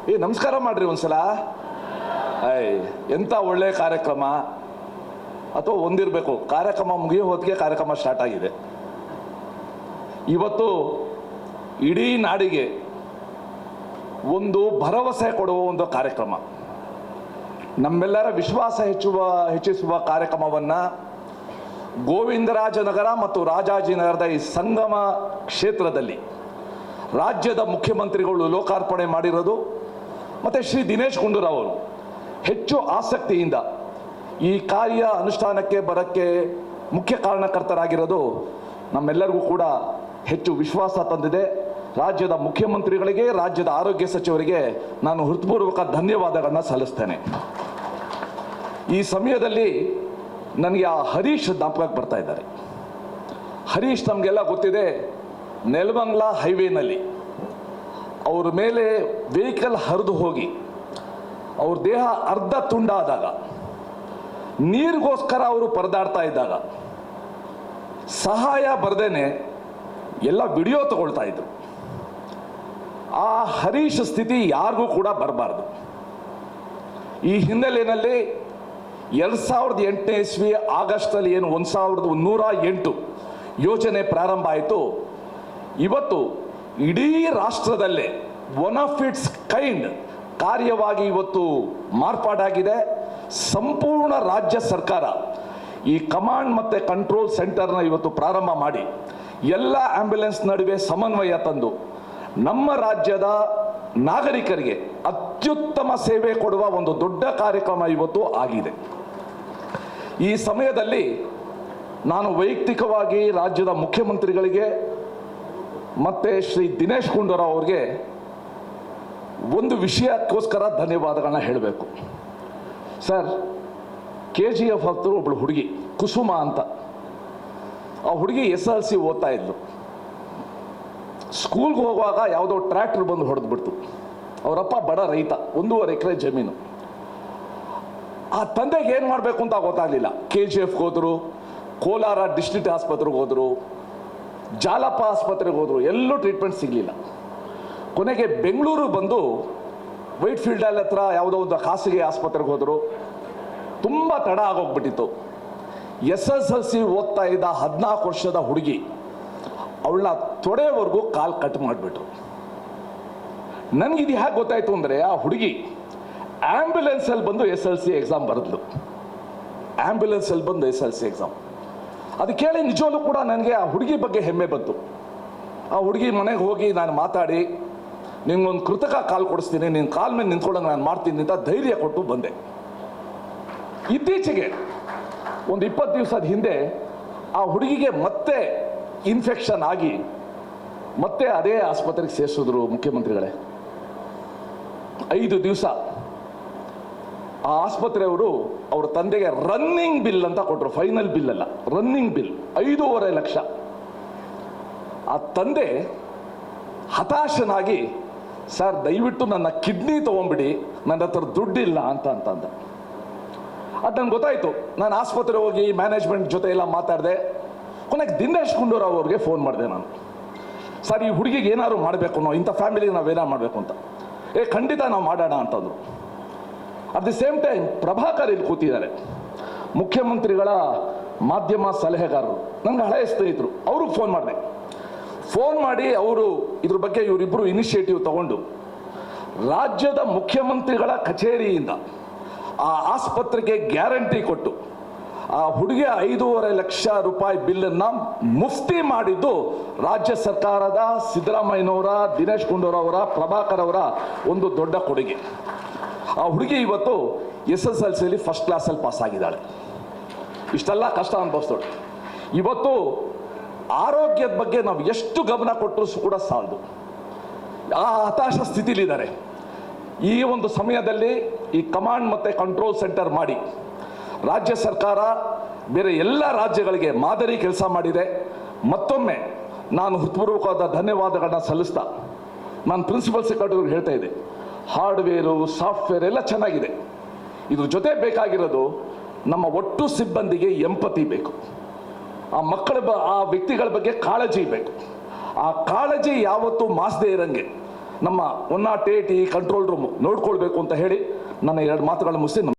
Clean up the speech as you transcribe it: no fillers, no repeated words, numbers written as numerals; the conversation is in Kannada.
ನಮಸ್ಕಾರ ಮಾಡ್ರಿ ಒಂದ್ಸಲ. ಎಂಥ ಒಳ್ಳೆ ಕಾರ್ಯಕ್ರಮ. ಅಥವಾ ಒಂದಿರಬೇಕು, ಕಾರ್ಯಕ್ರಮ ಮುಗಿಯೋ ಹೊತ್ತಿಗೆ ಕಾರ್ಯಕ್ರಮ ಸ್ಟಾರ್ಟ್ ಆಗಿದೆ. ಇವತ್ತು ಇಡೀ ನಾಡಿಗೆ ಒಂದು ಭರವಸೆ ಕೊಡುವ ಒಂದು ಕಾರ್ಯಕ್ರಮ, ನಮ್ಮೆಲ್ಲರ ವಿಶ್ವಾಸ ಹೆಚ್ಚಿಸುವ ಕಾರ್ಯಕ್ರಮವನ್ನು ಗೋವಿಂದರಾಜನಗರ ಮತ್ತು ರಾಜಾಜಿನಗರದ ಈ ಸಂಗಮ ಕ್ಷೇತ್ರದಲ್ಲಿ ರಾಜ್ಯದ ಮುಖ್ಯಮಂತ್ರಿಗಳು ಲೋಕಾರ್ಪಣೆ ಮಾಡಿರೋದು ಮತ್ತು ಶ್ರೀ ದಿನೇಶ್ ಗುಂಡೂರಾವ್ ಅವರು ಹೆಚ್ಚು ಆಸಕ್ತಿಯಿಂದ ಈ ಕಾರ್ಯ ಅನುಷ್ಠಾನಕ್ಕೆ ಬರೋಕ್ಕೆ ಮುಖ್ಯ ಕಾರಣಕರ್ತರಾಗಿರೋದು ನಮ್ಮೆಲ್ಲರಿಗೂ ಕೂಡ ಹೆಚ್ಚು ವಿಶ್ವಾಸ ತಂದಿದೆ. ರಾಜ್ಯದ ಮುಖ್ಯಮಂತ್ರಿಗಳಿಗೆ, ರಾಜ್ಯದ ಆರೋಗ್ಯ ಸಚಿವರಿಗೆ ನಾನು ಹೃತ್ಪೂರ್ವಕ ಧನ್ಯವಾದಗಳನ್ನು ಸಲ್ಲಿಸ್ತೇನೆ. ಈ ಸಮಯದಲ್ಲಿ ನನಗೆ ಆ ಹರೀಶ್ ಜ್ಞಾಪಕಕ್ಕೆ ಬರ್ತಾ ಇದ್ದಾರೆ. ಹರೀಶ್ ನಮಗೆಲ್ಲ ಗೊತ್ತಿದೆ, ನೆಲಮಂಗಲ ಹೈವೇನಲ್ಲಿ ಅವ್ರ ಮೇಲೆ ವೆಹಿಕಲ್ ಹರಿದು ಹೋಗಿ ಅವ್ರ ದೇಹ ಅರ್ಧ ತುಂಡಾದಾಗ, ನೀರಿಗೋಸ್ಕರ ಅವರು ಪರದಾಡ್ತಾ ಇದ್ದಾಗ ಸಹಾಯ ಬರ್ದೇನೆ ಎಲ್ಲ ವಿಡಿಯೋ ತಗೊಳ್ತಾ ಇದ್ರು. ಆ ಹರೀಶ್ ಸ್ಥಿತಿ ಯಾರಿಗೂ ಕೂಡ ಬರಬಾರ್ದು. ಈ ಹಿನ್ನೆಲೆಯಲ್ಲಿ 2008ನೇ ಇಸ್ವಿ ಆಗಸ್ಟಲ್ಲಿ ಏನು 1108 ಯೋಜನೆ ಪ್ರಾರಂಭ ಆಯಿತು. ಇವತ್ತು ಇಡೀ ರಾಷ್ಟ್ರದಲ್ಲೇ ಒನ್ ಆಫ್ ಇಟ್ಸ್ ಕೈಂಡ್ ಕಾರ್ಯವಾಗಿ ಇವತ್ತು ಮಾರ್ಪಾಡಾಗಿದೆ. ಸಂಪೂರ್ಣ ರಾಜ್ಯ ಸರ್ಕಾರ ಈ ಕಮಾಂಡ್ ಮತ್ತು ಕಂಟ್ರೋಲ್ ಸೆಂಟರ್ನ ಇವತ್ತು ಪ್ರಾರಂಭ ಮಾಡಿ ಎಲ್ಲ ಆಂಬ್ಯುಲೆನ್ಸ್ ನಡುವೆ ಸಮನ್ವಯ ತಂದು ನಮ್ಮ ರಾಜ್ಯದ ನಾಗರಿಕರಿಗೆ ಅತ್ಯುತ್ತಮ ಸೇವೆ ಕೊಡುವ ಒಂದು ದೊಡ್ಡ ಕಾರ್ಯಕ್ರಮ ಇವತ್ತು ಆಗಿದೆ. ಈ ಸಮಯದಲ್ಲಿ ನಾನು ವೈಯಕ್ತಿಕವಾಗಿ ರಾಜ್ಯದ ಮುಖ್ಯಮಂತ್ರಿಗಳಿಗೆ ಮತ್ತು ಶ್ರೀ ದಿನೇಶ್ ಗುಂಡೂರಾವ್ ಅವ್ರಿಗೆ ಒಂದು ವಿಷಯಕ್ಕೋಸ್ಕರ ಧನ್ಯವಾದಗಳನ್ನ ಹೇಳಬೇಕು. ಸರ್, KGF ಹತ್ತು ಒಬ್ಬಳು ಹುಡುಗಿ ಕುಸುಮ ಅಂತ, ಆ ಹುಡುಗಿ SLC ಓದ್ತಾ ಇದ್ಲು. ಸ್ಕೂಲ್ಗೆ ಹೋಗುವಾಗ ಯಾವುದೋ ಟ್ರ್ಯಾಕ್ಟರ್ ಬಂದು ಹೊಡೆದ್ಬಿಡ್ತು. ಅವರಪ್ಪ ಬಡ ರೈತ, 1.5 ಎಕರೆ ಜಮೀನು. ಆ ತಂದೆಗೆ ಏನು ಮಾಡಬೇಕು ಅಂತ ಗೊತ್ತಾಗಲಿಲ್ಲ. KGFಗೆ ಹೋದರು, ಕೋಲಾರ ಡಿಸ್ಟ್ರಿಕ್ಟ್ ಆಸ್ಪತ್ರೆಗೆ ಹೋದರು, ಜಾಲಪ್ಪ ಆಸ್ಪತ್ರೆಗೆ ಹೋದರು, ಎಲ್ಲೂ ಟ್ರೀಟ್ಮೆಂಟ್ ಸಿಗಲಿಲ್ಲ. ಕೊನೆಗೆ ಬೆಂಗಳೂರು ಬಂದು ವೈಟ್ ಫೀಲ್ಡಲ್ ಹತ್ರ ಯಾವುದೋ ಒಂದು ಖಾಸಗಿ ಆಸ್ಪತ್ರೆಗೆ ಹೋದರು. ತುಂಬ ತಡ ಆಗೋಗ್ಬಿಟ್ಟಿತ್ತು. SSLC ಓದ್ತಾ ಇದ್ದ 14 ವರ್ಷದ ಹುಡುಗಿ ಅವಳ ತೊಡೆವರೆಗೂ ಕಾಲು ಕಟ್ ಮಾಡಿಬಿಟ್ರು. ನನಗಿದು ಹೇಗೆ ಗೊತ್ತಾಯಿತು ಅಂದರೆ, ಆ ಹುಡುಗಿ ಆ್ಯಂಬುಲೆನ್ಸಲ್ಲಿ ಬಂದು SLC ಎಕ್ಸಾಮ್ ಬರೆದ್ಲು. ಆ್ಯಂಬುಲೆನ್ಸಲ್ಲಿ ಬಂದು SLC ಎಕ್ಸಾಮ್. ಅದು ಕೇಳಿ ನಿಜವಲ್ಲೂ ಕೂಡ ನನಗೆ ಆ ಹುಡುಗಿ ಬಗ್ಗೆ ಹೆಮ್ಮೆ ಬಂತು. ಆ ಹುಡುಗಿ ಮನೆಗೆ ಹೋಗಿ ನಾನು ಮಾತಾಡಿ, ನಿಂಗೊಂದು ಕೃತಕ ಕಾಲು ಕೊಡಿಸ್ತೀನಿ, ನಿನ್ನ ಕಾಲ ಮೇಲೆ ನಿಂತ್ಕೊಳ್ಳೋಂಗೆ ನಾನು ಮಾಡ್ತೀನಿ ಅಂತ ಧೈರ್ಯ ಕೊಟ್ಟು ಬಂದೆ. ಇತ್ತೀಚೆಗೆ ಒಂದು 20 ದಿವಸದ ಹಿಂದೆ ಆ ಹುಡುಗಿಗೆ ಮತ್ತೆ ಇನ್ಫೆಕ್ಷನ್ ಆಗಿ ಮತ್ತೆ ಅದೇ ಆಸ್ಪತ್ರೆಗೆ ಸೇರಿಸಿದ್ರು ಮುಖ್ಯಮಂತ್ರಿಗಳೇ. 5 ದಿವಸ ಆ ಆಸ್ಪತ್ರೆಯವರು ಅವ್ರ ತಂದೆಗೆ ರನ್ನಿಂಗ್ ಬಿಲ್ ಅಂತ ಕೊಟ್ಟರು. ಫೈನಲ್ ಬಿಲ್ ಅಲ್ಲ, ರನ್ನಿಂಗ್ ಬಿಲ್ 5.5 ಲಕ್ಷ. ಆ ತಂದೆ ಹತಾಶನಾಗಿ, ಸರ್ ದಯವಿಟ್ಟು ನನ್ನ ಕಿಡ್ನಿ ತೊಗೊಂಬಿಡಿ, ನನ್ನ ಹತ್ರ ದುಡ್ಡಿಲ್ಲ ಅಂತಂದ. ಅದು ನನಗೆ ಗೊತ್ತಾಯಿತು. ನಾನು ಆಸ್ಪತ್ರೆ ಹೋಗಿ ಮ್ಯಾನೇಜ್ಮೆಂಟ್ ಜೊತೆ ಎಲ್ಲ ಮಾತಾಡಿದೆ. ಕೊನೆಗೆ ದಿನೇಶ್ ಗುಂಡೂರಾವ್ ಅವ್ರಿಗೆ ಫೋನ್ ಮಾಡಿದೆ ನಾನು. ಸರ್, ಈ ಹುಡುಗಿಗೆ ಏನಾದ್ರು ಮಾಡಬೇಕು, ನಾವು ಇಂಥ ಫ್ಯಾಮಿಲಿಗೆ ನಾವೇನಾರು ಮಾಡಬೇಕು ಅಂತ. ಖಂಡಿತ ನಾವು ಮಾಡೋಣ ಅಂತಂದರು. At the same time Prabhakar ಇಲ್ಲಿ ಕೂತಿದ್ದಾರೆ, ಮುಖ್ಯಮಂತ್ರಿಗಳ ಮಾಧ್ಯಮ ಸಲಹೆಗಾರರು, ನನಗೆ ಹಳೆಯ ಸ್ನೇಹಿತರು. ಅವ್ರಿಗೆ ಫೋನ್ ಮಾಡಿದೆ. ಫೋನ್ ಮಾಡಿ ಅವರು ಇದ್ರ ಬಗ್ಗೆ ಇವರಿಬ್ಬರು ಇನಿಷಿಯೇಟಿವ್ ತಗೊಂಡು ರಾಜ್ಯದ ಮುಖ್ಯಮಂತ್ರಿಗಳ ಕಚೇರಿಯಿಂದ ಆ ಆಸ್ಪತ್ರೆಗೆ ಗ್ಯಾರಂಟಿ ಕೊಟ್ಟು ಆ ಹುಡುಗಿಯ 5.5 ಲಕ್ಷ ರೂಪಾಯಿ ಬಿಲ್ಲನ್ನು ಮುಫ್ತಿ ಮಾಡಿದ್ದು ರಾಜ್ಯ ಸರ್ಕಾರದ ಸಿದ್ದರಾಮಯ್ಯನವರ, ದಿನೇಶ್ ಗುಂಡೂರಾವ್ ಅವರ, ಪ್ರಭಾಕರ್ ಅವರ ಒಂದು ದೊಡ್ಡ ಕೊಡುಗೆ. ಆ ಹುಡುಗಿ ಇವತ್ತು SSLCಯಲ್ಲಿ ಫಸ್ಟ್ ಕ್ಲಾಸಲ್ಲಿ ಪಾಸ್ ಆಗಿದ್ದಾಳೆ. ಇಷ್ಟೆಲ್ಲ ಕಷ್ಟ ಅನುಭವಿಸ್ತೋಳು. ಇವತ್ತು ಆರೋಗ್ಯದ ಬಗ್ಗೆ ನಾವು ಎಷ್ಟು ಗಮನ ಕೊಟ್ಟರು ಕೂಡ ಸಾಲದು. ಆ ಹತಾಶ ಸ್ಥಿತಿಲಿದ್ದಾರೆ. ಈ ಒಂದು ಸಮಯದಲ್ಲಿ ಈ ಕಮಾಂಡ್ ಮತ್ತು ಕಂಟ್ರೋಲ್ ಸೆಂಟರ್ ಮಾಡಿ ರಾಜ್ಯ ಸರ್ಕಾರ ಬೇರೆ ಎಲ್ಲ ರಾಜ್ಯಗಳಿಗೆ ಮಾದರಿ ಕೆಲಸ ಮಾಡಿದೆ. ಮತ್ತೊಮ್ಮೆ ನಾನು ಹೃತ್ಪೂರ್ವಕವಾದ ಧನ್ಯವಾದಗಳನ್ನ ಸಲ್ಲಿಸ್ತಾ, ನಾನು ಪ್ರಿನ್ಸಿಪಲ್ ಸೆಕ್ರೆಟರಿಗೆ ಹೇಳ್ತಾ ಇದ್ದೆ, ಹಾರ್ಡ್ವೇರು ಸಾಫ್ಟ್ವೇರ್ ಎಲ್ಲ ಚೆನ್ನಾಗಿದೆ, ಇದ್ರ ಜೊತೆ ಬೇಕಾಗಿರೋದು ನಮ್ಮ ಒಟ್ಟು ಸಿಬ್ಬಂದಿಗೆ ಎಂಪತಿ ಬೇಕು. ಆ ಆ ವ್ಯಕ್ತಿಗಳ ಬಗ್ಗೆ ಕಾಳಜಿ ಬೇಕು. ಆ ಕಾಳಜಿ ಯಾವತ್ತೂ ಮಾಸದೇ ಇರಂಗೆ ನಮ್ಮ 108 ಈ ಕಂಟ್ರೋಲ್ ರೂಮ್ ನೋಡ್ಕೊಳ್ಬೇಕು ಅಂತ ಹೇಳಿ ನನ್ನ ಎರಡು ಮಾತುಗಳನ್ನು ಮುಗಿಸಿ